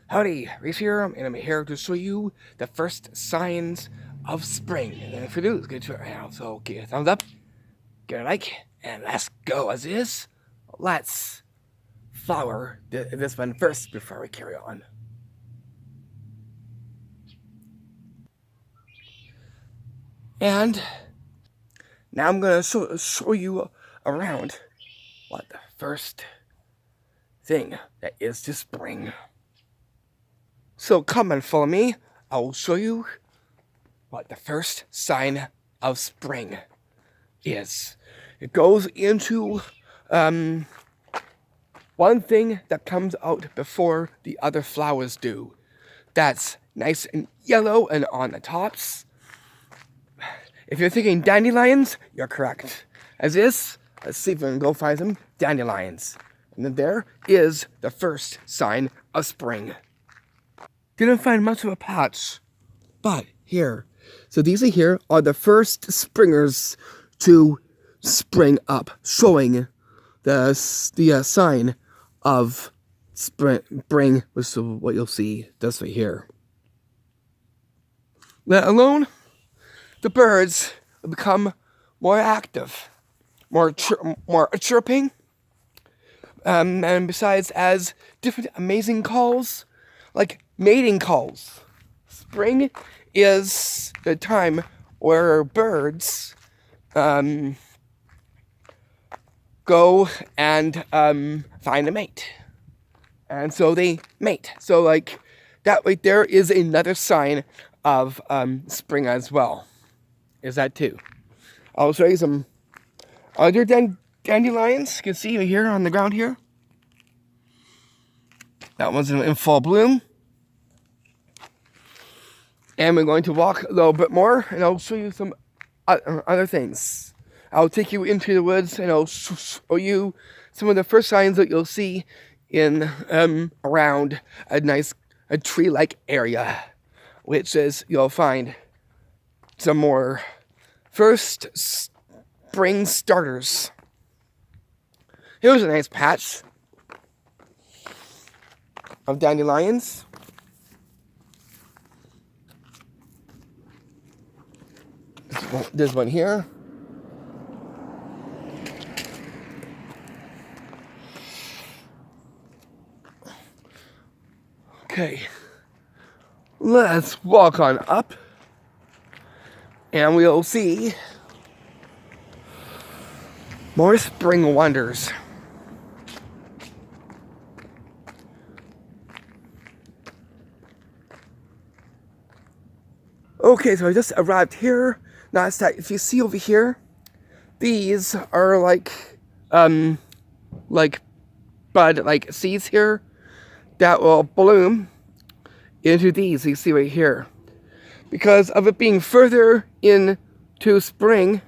Howdy, Rhys here, and I'm here to show you the first signs of spring. And if you do, it's good to it right now. So give it a thumbs up, give it a like, and let's go. As is, let's flower this one first before we carry on. And now I'm gonna show you around what the first thing that is to spring. So come and follow me. I will show you what the first sign of spring is. It goes into one thing that comes out before the other flowers do. That's nice and yellow and on the tops. If you're thinking dandelions, you're correct. As is, let's see if we can go find some dandelions. And then there is the first sign of spring. Didn't find much of a patch, but here. So these here are the first springers to spring up, showing the sign of spring, which is what you'll see this right here. Let alone, the birds will become more active, more chirping, and besides, as different amazing calls, like mating calls. Spring is the time where birds go and find a mate. And so they mate. So like that right there is another sign of spring as well. Is that too. I'll show you some other dandelions. You can see right here on the ground here. That one's in full bloom. And we're going to walk a little bit more, and I'll show you some other things. I'll take you into the woods, and I'll show you some of the first signs that you'll see in around a tree-like area, which is you'll find some more first spring starters. Here's a nice patch of dandelions. This one here. Okay, let's walk on up, and we'll see more spring wonders. Okay, so I just arrived here. Notice that if you see over here, these are like bud, like seeds here that will bloom into these you see right here. Because of it being further into spring,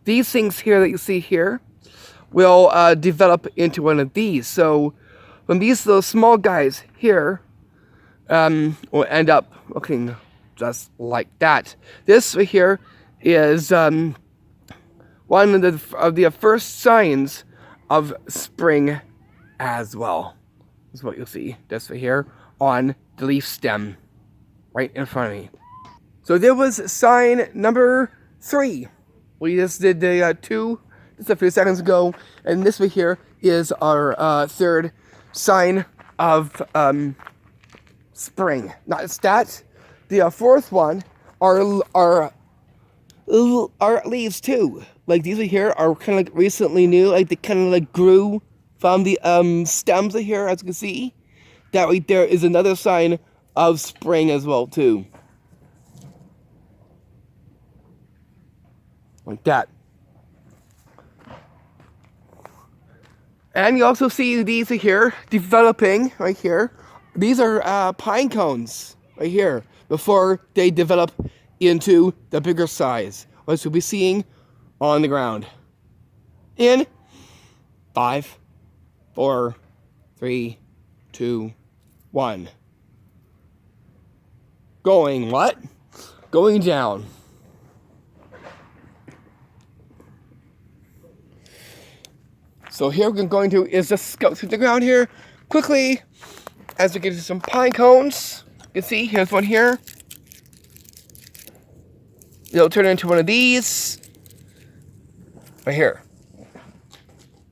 these things here that you see here will develop into one of these. So when these little small guys here will end up looking just like that. This right here is one of the first signs of spring as well. This is what you'll see just right here on the leaf stem right in front of me. So there was sign number 3. We just did the 2 just a few seconds ago, and this right here is our third sign of spring. Not that. The fourth one are leaves too. Like these right here are kind of like recently new. Like they kind of like grew from the stems right here, as you can see. That right there is another sign of spring as well too. Like that. And you also see these right here developing right here. These are pine cones right here before they develop into the bigger size, which you'll be seeing on the ground. In 5, 4, 3, 2, 1. Going what? Going down. So here we're going to is just go through the ground here quickly as we get to some pine cones, you can see here's one here. It'll turn into one of these right here.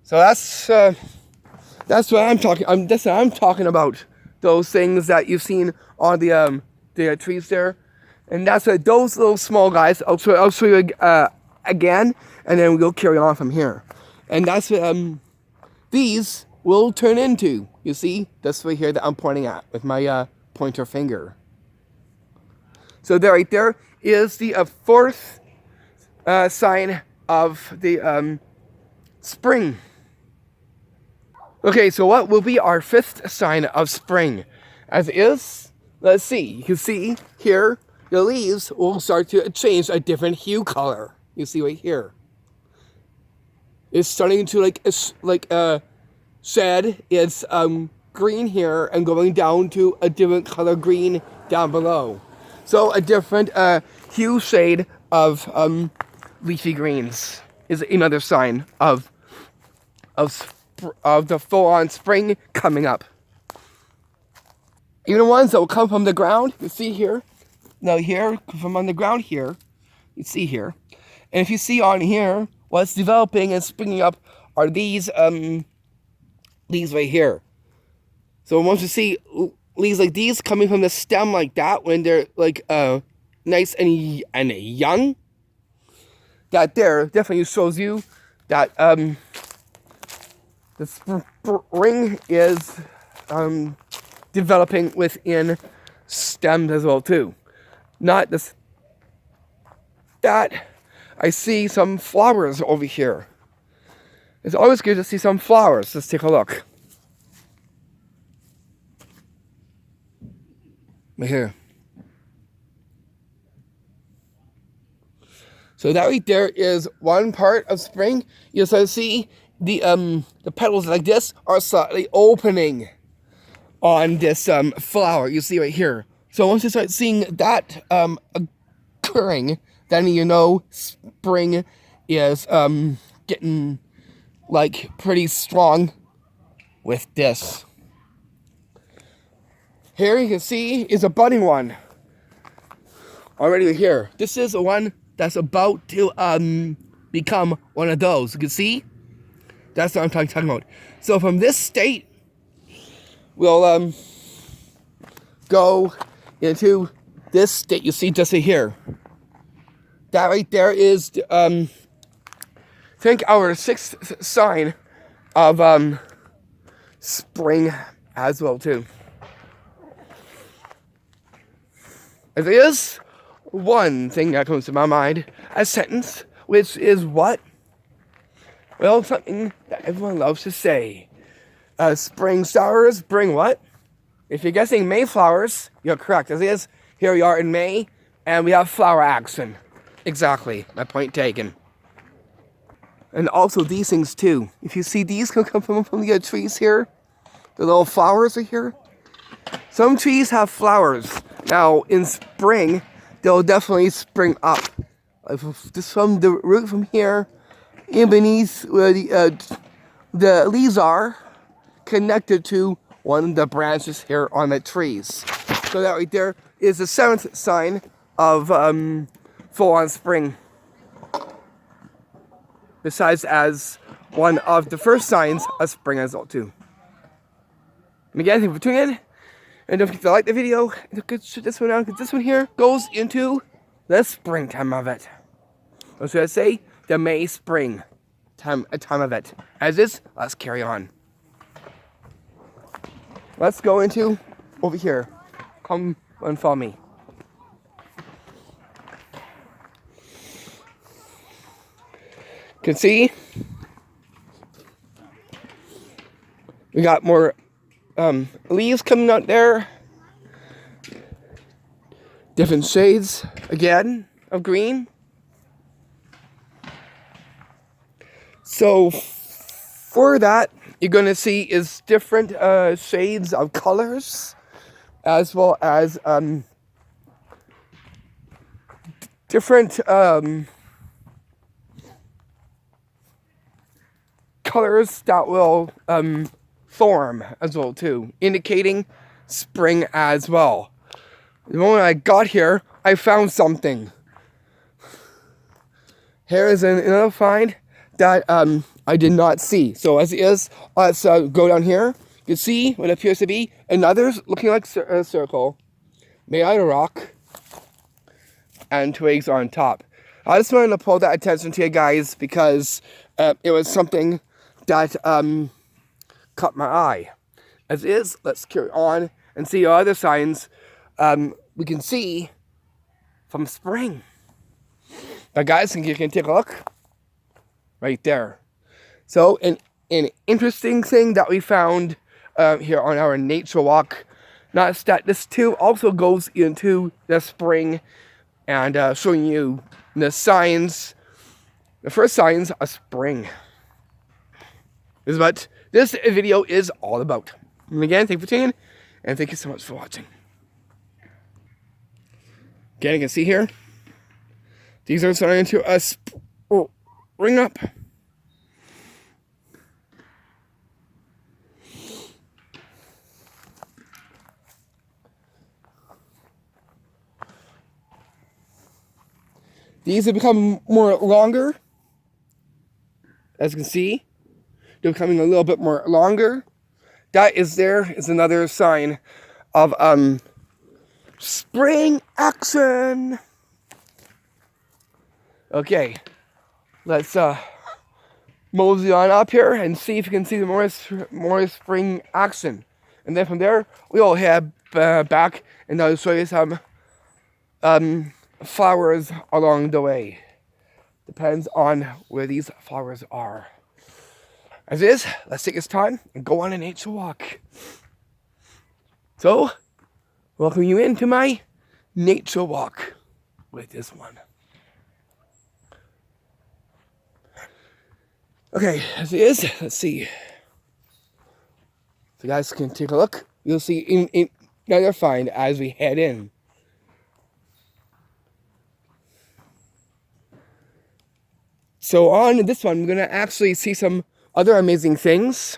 So that's what I'm talking. That's what I'm talking about. Those things that you've seen on the trees there, and that's what those little small guys. I'll show you again, and then we'll carry on from here. And that's what these will turn into. You see, that's right here that I'm pointing at with my pointer finger. So there, right there, is the fourth sign of the spring. Okay, so what will be our fifth sign of spring? As is, let's see. You can see here, the leaves will start to change a different hue color. You see right here. It's starting to shed its green here and going down to a different color green down below. So a different hue shade of leafy greens is another sign of the full-on spring coming up. Even the ones that will come from the ground, you see here. Now here, from on the ground here, you see here. And if you see on here, what's developing and springing up are these leaves right here. So once you see leaves like these coming from the stem like that, when they're like nice and young, that there definitely shows you that the spring is developing within stems as well too. Not this. That I see some flowers over here. It's always good to see some flowers. Let's take a look. Right here. So that right there is one part of spring. You start to see the petals like this are slightly opening on this flower. You see right here. So once you start seeing that occurring, then you know spring is getting like pretty strong with this. Here you can see is a budding one. Already here. This is the one that's about to become one of those. You can see? That's what I'm talking about. So from this state, we'll go into this state. You see just here. That right there is I think our sixth sign of spring as well too. There is one thing that comes to my mind, a sentence, which is what? Well, something that everyone loves to say. Spring flowers bring what? If you're guessing Mayflowers, you're correct. As it is, here we are in May, and we have flower action. Exactly, my point taken. And also these things too. If you see these come from the trees here, the little flowers are here. Some trees have flowers. Now, in spring, they'll definitely spring up. Just from the root from here, in beneath where the leaves are, connected to one of the branches here on the trees. So that right there is the seventh sign of full-on spring. Besides as one of the first signs of spring as well too. And again, thank you for tuning in. And don't forget to like the video. Shut this one down, because this one here goes into the springtime of it. Or should I say, the May spring time of it. As is, let's carry on. Let's go into over here. Come and follow me. You can see we got more leaves coming out there. Different shades, again, of green. So, for that, you're going to see is different shades of colors, as well as different colors that will form as well too, indicating spring as well. The moment I got here, I found something. Here is another find that I did not see. So as it is, let's go down here. You can see what appears to be another looking like a circle made out of rock and twigs on top. I just wanted to pull that attention to you guys because it was something that caught my eye. As is, let's carry on and see other signs we can see from spring. Now guys, you can take a look right there. So an interesting thing that we found here on our nature walk, notice that this too also goes into the spring and showing you the signs, the first signs of spring. This is what this video is all about. And again, thank you for tuning in, and thank you so much for watching. Again, you can see here, these are starting to spring up. These have become more longer. As you can see, they're becoming a little bit more longer. That is another sign of spring action. Okay, let's mosey on up here and see if you can see the more spring action. And then from there, we'll head back and I'll show you some flowers along the way. Depends on where these flowers are. As is, let's take this time and go on a nature walk. So, welcome you into my nature walk with this one. Okay, as it is, let's see. So you guys can take a look. You'll see another find as we head in. So on this one, we're going to actually see some other amazing things.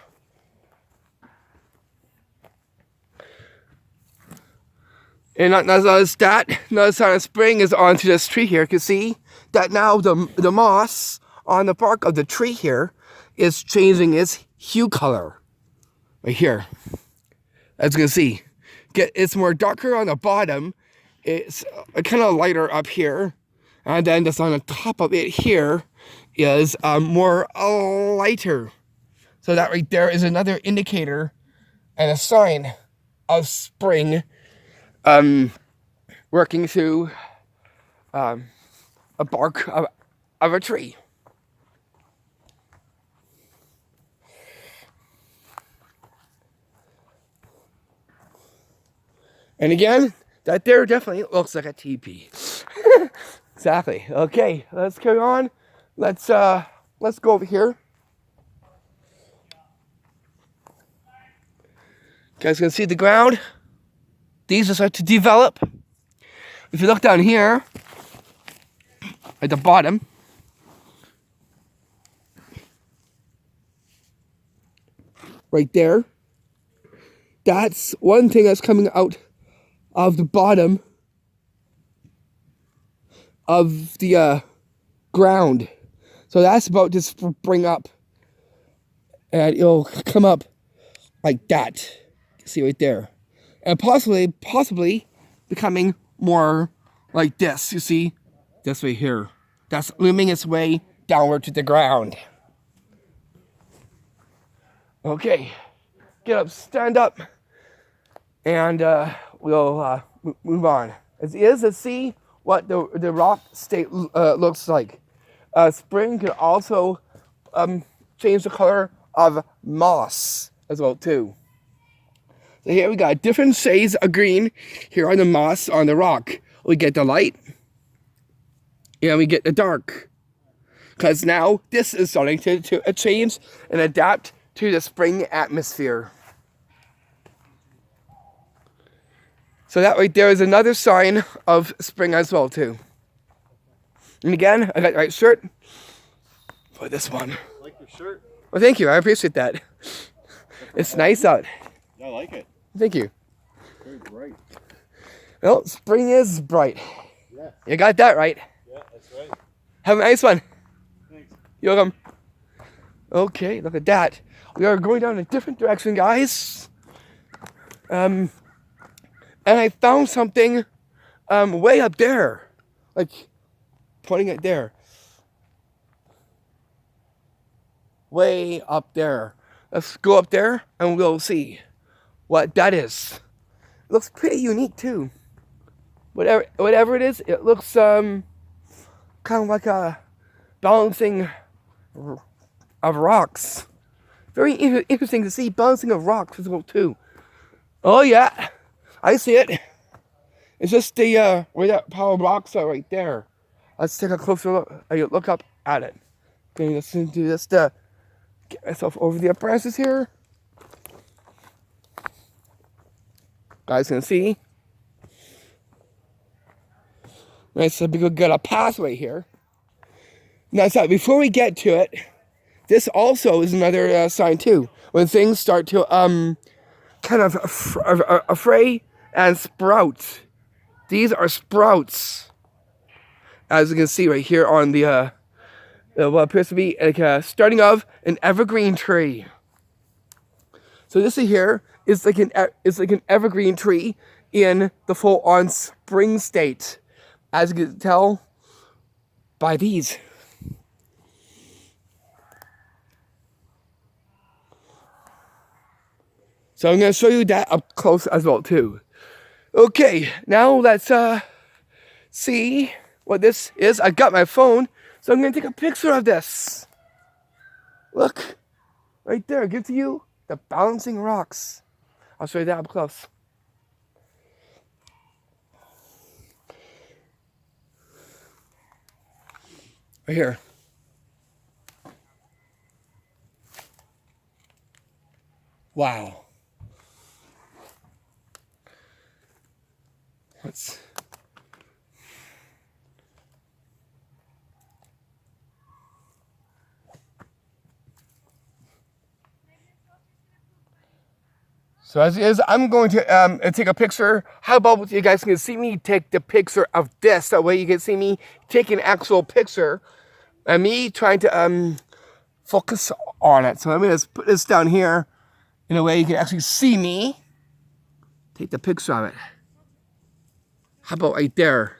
And another sign of spring is onto this tree here. You can see that now the moss on the bark of the tree here is changing its hue color. Right here. As you can see, it's more darker on the bottom. It's kind of lighter up here. And then just on the top of it here is more lighter. So that right there is another indicator and a sign of spring working through a bark of a tree. And again, that there definitely looks like a teepee. Exactly. Okay, let's carry on. Let's go over here. You guys can see the ground. These are starting to develop. If you look down here, at the bottom, right there, that's one thing that's coming out of the bottom of the ground. So that's about to spring up, and it'll come up like that. See right there, and possibly becoming more like this. You see, this right here. That's looming its way downward to the ground. Okay, get up, stand up, and we'll move on. As is, let's see what the rock state looks like. Spring can also change the color of moss as well too. So here we got different shades of green here on the moss on the rock. We get the light and we get the dark. Because now this is starting to change and adapt to the spring atmosphere. So that right there is another sign of spring as well too. And again, I got the right shirt for this one. Like your shirt? Well, thank you. I appreciate that. It's nice out. I like it. Thank you. very bright. Well, spring is bright. Yeah. You got that right. Yeah, that's right. Have a nice one. Thanks. You're welcome. Okay, look at that. We are going down a different direction, guys. And I found something way up there. Like, pointing it there. Way up there. Let's go up there and we'll see what that is. It looks pretty unique too. Whatever it is, it looks kind of like a balancing of rocks. Very interesting to see balancing of rocks as well too. Oh yeah, I see it. It's just the where that pile of rocks are right there. Let's take a closer look up at it. Okay, let's do this to get myself over the apprentices here. Guys can see. Nice, so we could get a pathway here. Now, so before we get to it, this also is another sign too. When things start to kind of fray and sprout. These are sprouts, as you can see right here on the what appears to be like starting of an evergreen tree. So this here is like an evergreen tree in the full-on spring state, as you can tell by these. So I'm going to show you that up close as well too. Okay, now let's see what this is. I got my phone, so I'm going to take a picture of this. Look, right there, give to you the balancing rocks. I'll show you that up close. Right here. Wow. Let's... So as is, I'm going to take a picture. How about you guys can see me take the picture of this? That way you can see me take an actual picture and me trying to focus on it. So I'm going to put this down here in a way you can actually see me take the picture of it. How about right there?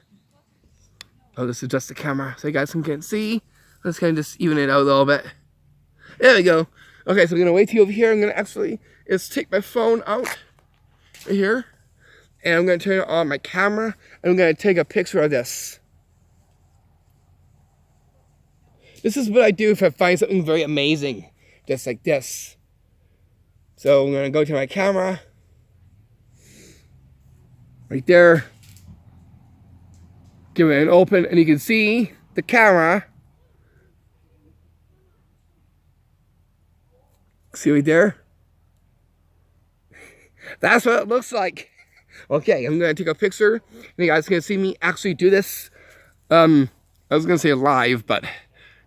Oh, this is just the camera so you guys can see. Let's kind of just even it out a little bit. There we go. Okay, so I'm going to wait till over here. I'm going to actually take my phone out right here. And I'm going to turn on my camera. And I'm going to take a picture of this. This is what I do if I find something very amazing. Just like this. So I'm going to go to my camera. Right there. Give it an open. And you can see the camera. See right there? That's what it looks like. Okay, I'm going to take a picture. And you guys can see me actually do this. I was going to say live, but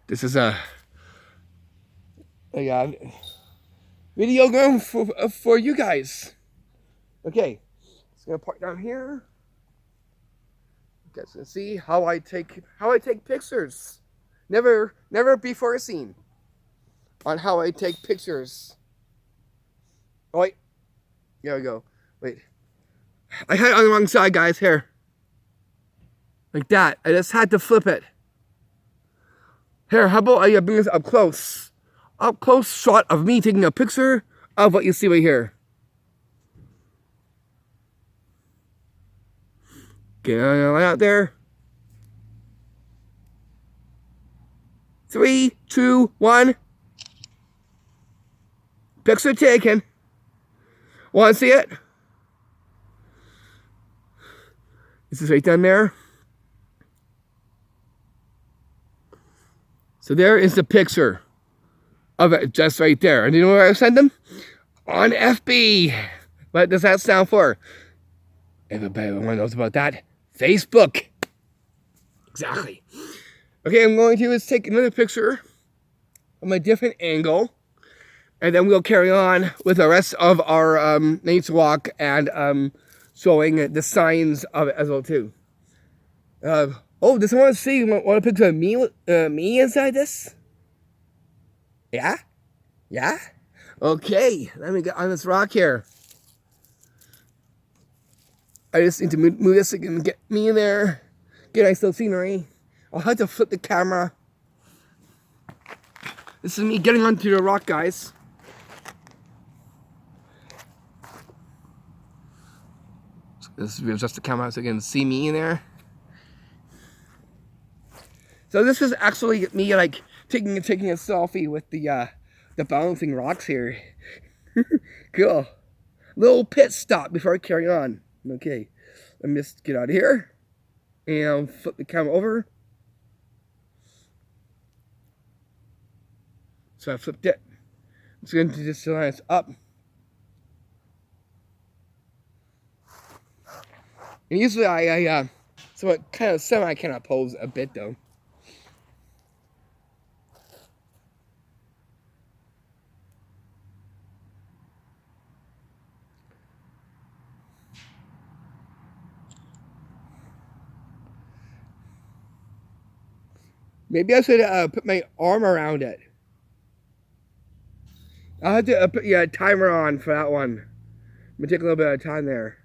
this is a video going for you guys. Okay, just going to park down here. You guys can see how I take pictures. Never before seen on how I take pictures. Oh wait. There we go. Wait. I had it on the wrong side, guys. Here. Like that. I just had to flip it. Here, how about I bring this up close? Up close shot of me taking a picture of what you see right here. Get it out there. 3, 2, 1. Picture taken. Want to see it? This is right down there. So there is the picture of it just right there. And you know where I sent them? On FB. What does that stand for? Everybody knows about that. Facebook. Exactly. Okay, I'm going to take another picture from a different angle. And then we'll carry on with the rest of our nature walk and showing the signs of it as well too. Oh, does someone see want a picture of me inside this? Yeah? Yeah? Okay, let me get on this rock here. I just need to move this so you can get me in there. Get a nice little scenery. I'll have to flip the camera. This is me getting onto the rock, guys. This is just the camera so you can see me in there. So this is actually me like taking a selfie with the bouncing rocks here. Cool. Little pit stop before I carry on. Okay, let me just get out of here and flip the camera over. So I flipped it. I'm just going to just line this up. And usually I so it kind of semi kind of pose a bit though. Maybe I should put my arm around it. I'll have to put a timer on for that one. I'm gonna take a little bit of time there.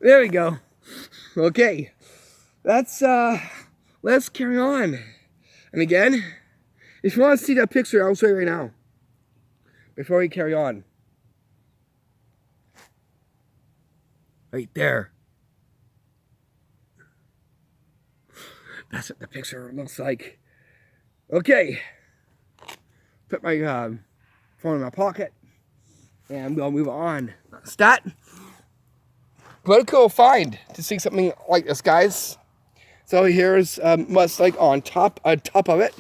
There we go. Okay. Let's carry on. And again, if you want to see that picture, I'll show you right now. Before we carry on. Right there. That's what the picture looks like. Okay. Put my phone in my pocket. And we'll move on. Stat. What a cool find to see something like this, guys. So here's what's like on top of it.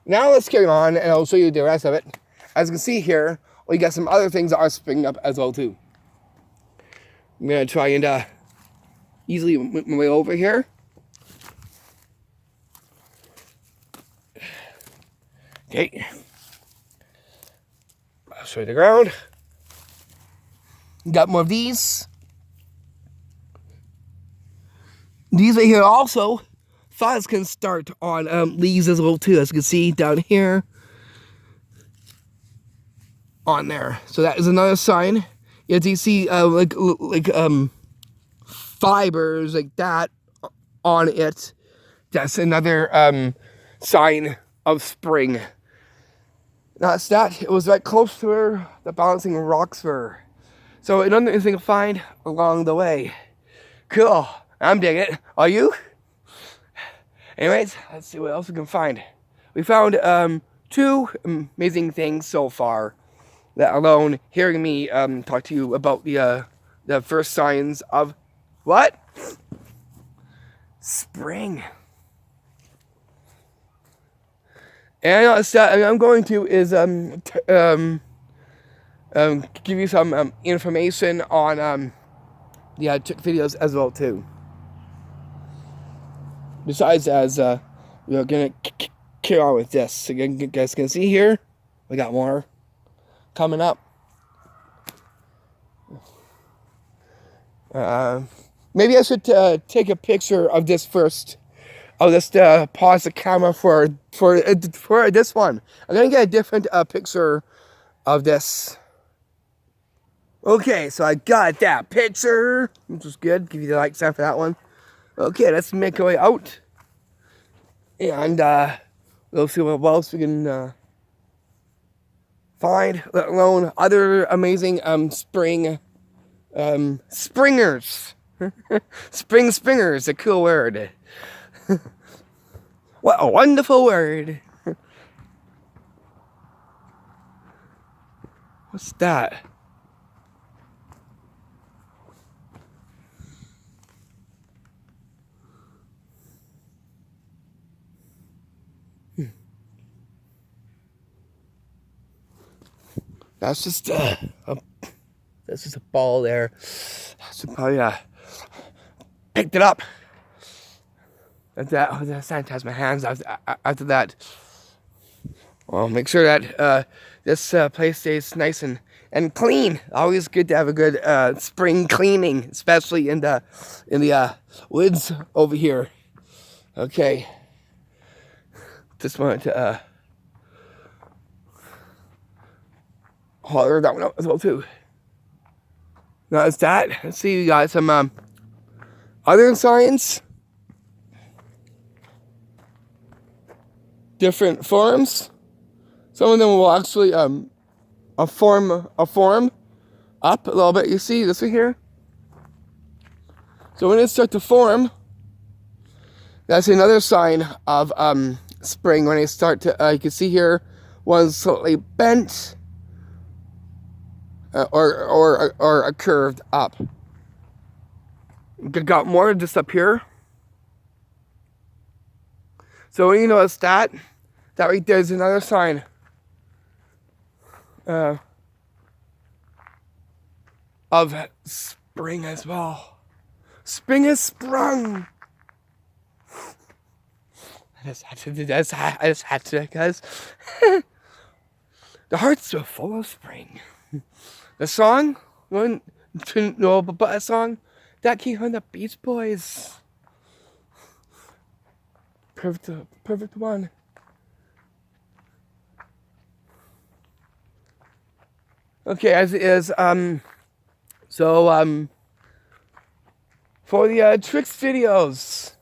Now let's carry on and I'll show you the rest of it. As you can see here, we got some other things that are springing up as well too. I'm gonna try and easily make my way over here. Okay. I'll show you the ground. Got more of these. These right here also, thoughts can start on leaves as well too, as you can see down here. On there. So that is another sign. As you see like fibers like that on it. That's another sign of spring. That's that. It was right close to where the bouncing rocks were. So another interesting to find along the way. Cool. I'm digging it. Are you? Anyways, let's see what else we can find. We found two amazing things so far. Let alone hearing me talk to you about the first signs of what? Spring. And I'm going to is give you some information on the chick videos as well too. Besides, as we're gonna carry on with this, so you guys can see here, we got more coming up. Maybe I should take a picture of this first. I'll just pause the camera for this one. I'm gonna get a different picture of this. Okay, so I got that picture, which was good. Give you the like sign for that one. Okay, let's make our way out, and we'll see what else we can find. Let alone other amazing springers. Springers, a cool word. What a wonderful word. What's that? That's just This is a ball there. So probably picked it up. After that, I sanitize my hands after that. Well, make sure that this place stays nice and clean. Always good to have a good spring cleaning, especially in the woods over here. Okay. Just wanted to holler that one out as well too. Now it's that. Let's see, you got some other signs. Different forms. Some of them will actually form up a little bit. You see this one here? So when it starts to form, that's another sign of spring. When they start to, you can see here, one's slightly bent or curved up. Got more just up here. So when you notice that right there is another sign of spring as well. Spring has sprung. I just had to do this. I just had to, guys. The heart's so full of spring. The song, one to know about a song that came from the Beach Boys. Perfect one. Okay, as it is, for the tricks videos,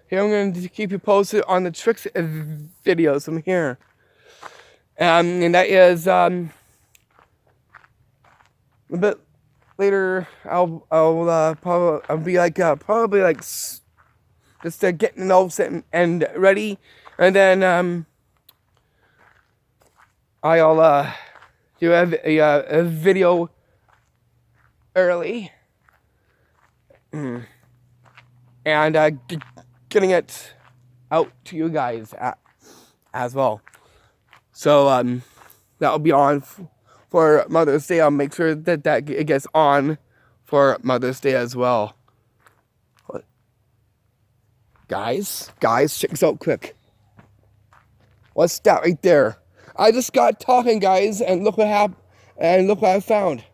here I'm going to keep you posted on the tricks videos from here. And that is, a bit later, I'll be like, probably like, just getting it all set and ready, and then, I'll, do a video early, and getting it out to you guys as well. So that will be on for Mother's Day. I'll make sure that it gets on for Mother's Day as well. Guys, check this out quick. What's that right there? I just got talking, guys, and look what happened, and look what I found.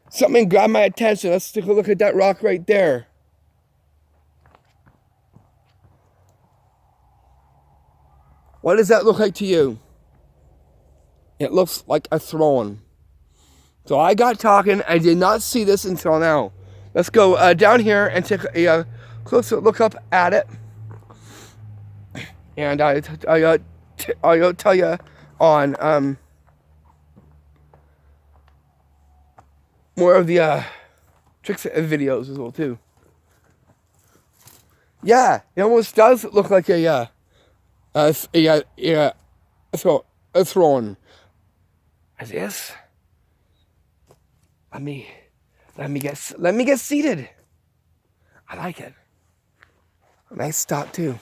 Something grabbed my attention. Let's take a look at that rock right there. What does that look like to you? It looks like a throne. So I got talking. I did not see this until now. Let's go down here and take a closer look up at it. And I'll tell you on more of the tricks videos as well too. Yeah, it almost does look like a throne. As is. Let me get seated. I like it. A nice stop too.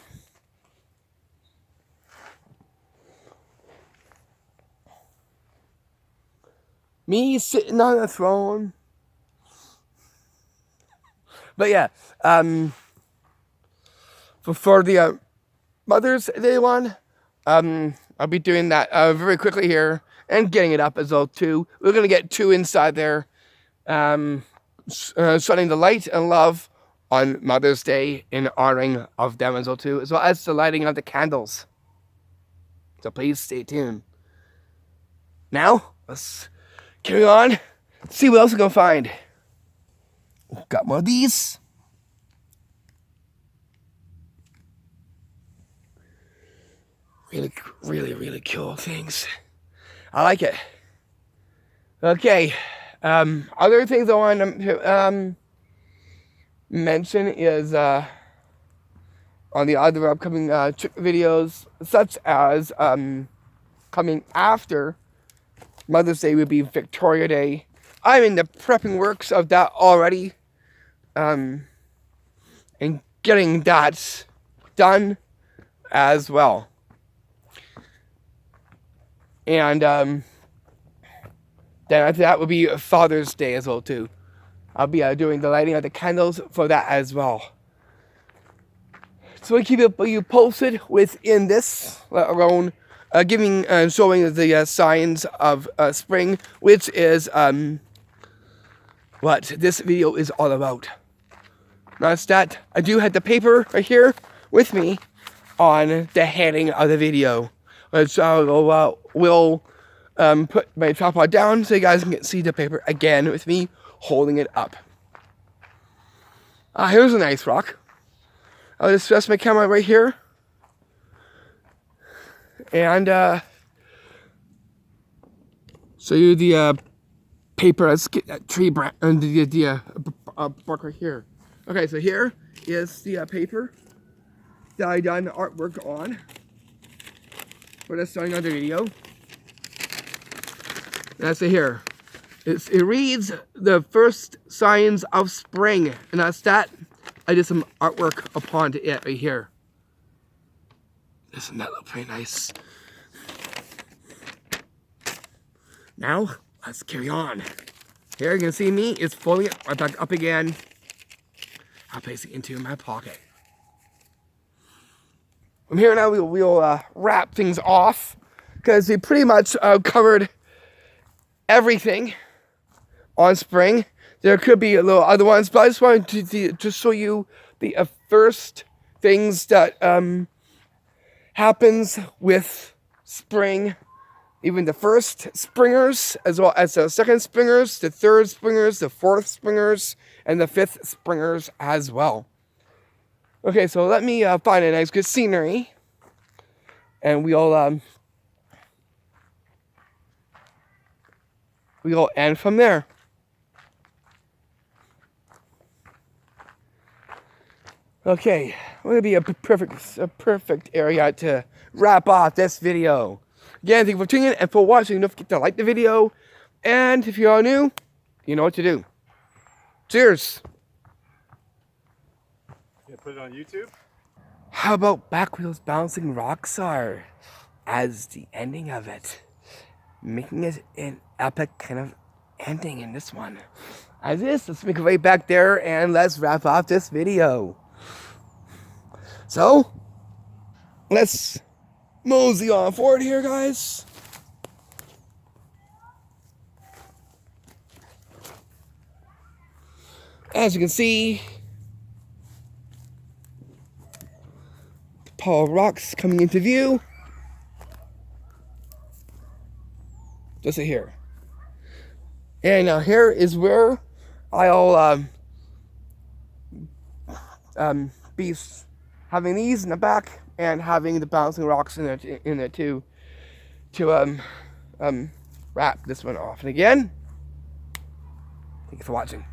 Me sitting on a throne. But yeah, for the Mother's Day one, I'll be doing that very quickly here and getting it up as well too. We're gonna get 2 inside there, shining the light and love on Mother's Day in honoring of them as well too, as well as the lighting of the candles. So please stay tuned. Now let's carry on. See what else we're gonna find. Got more of these. Really cool things. I like it. Okay. Other things I want to mention is on the other upcoming trick videos, such as coming after Mother's Day would be Victoria Day. I'm in the prepping works of that already, and getting that done as well. And Then after that will be Father's Day as well too. I'll be doing the lighting of the candles for that as well. So we keep you posted within this, let alone showing the signs of spring, which is what this video is all about. Not that I do have the paper right here with me on the heading of the video, which I will put my tripod down so you guys can see the paper again with me holding it up. Here's a nice rock. I'll just rest my camera right here. And show you the paper tree branch and the bark right here. Okay, so here is the paper that I done artwork on for the starting of the video. That's it here. It reads the first signs of spring, and that's that. I did some artwork upon it right here. Doesn't that look pretty nice? Now, let's carry on. Here you can see me, it's folding it right back up again. I'll place it into my pocket. From here now, we'll wrap things off, because we pretty much covered everything on spring. There could be a little other ones, but I just wanted to show you the first things that happens with spring. Even the first springers, as well as the second springers, the third springers, the fourth springers, and the fifth springers as well. Okay, so let me find a nice good scenery, and we'll end from there. Okay, going to be a perfect area to wrap off this video. Again, thank you for tuning in and for watching. Don't forget to like the video, and if you are new, you know what to do. Cheers. You put it on YouTube? How about back where those bouncing rocks are as the ending of it, making it an epic kind of ending in this one. As is, let's make it right back there and let's wrap off this video. So, let's mosey on forward here, guys. As you can see, the pile of rocks coming into view. Just here. And now here is where I'll be having these in the back and having the bouncing rocks in there too, to wrap this one off. And again, thank you for watching.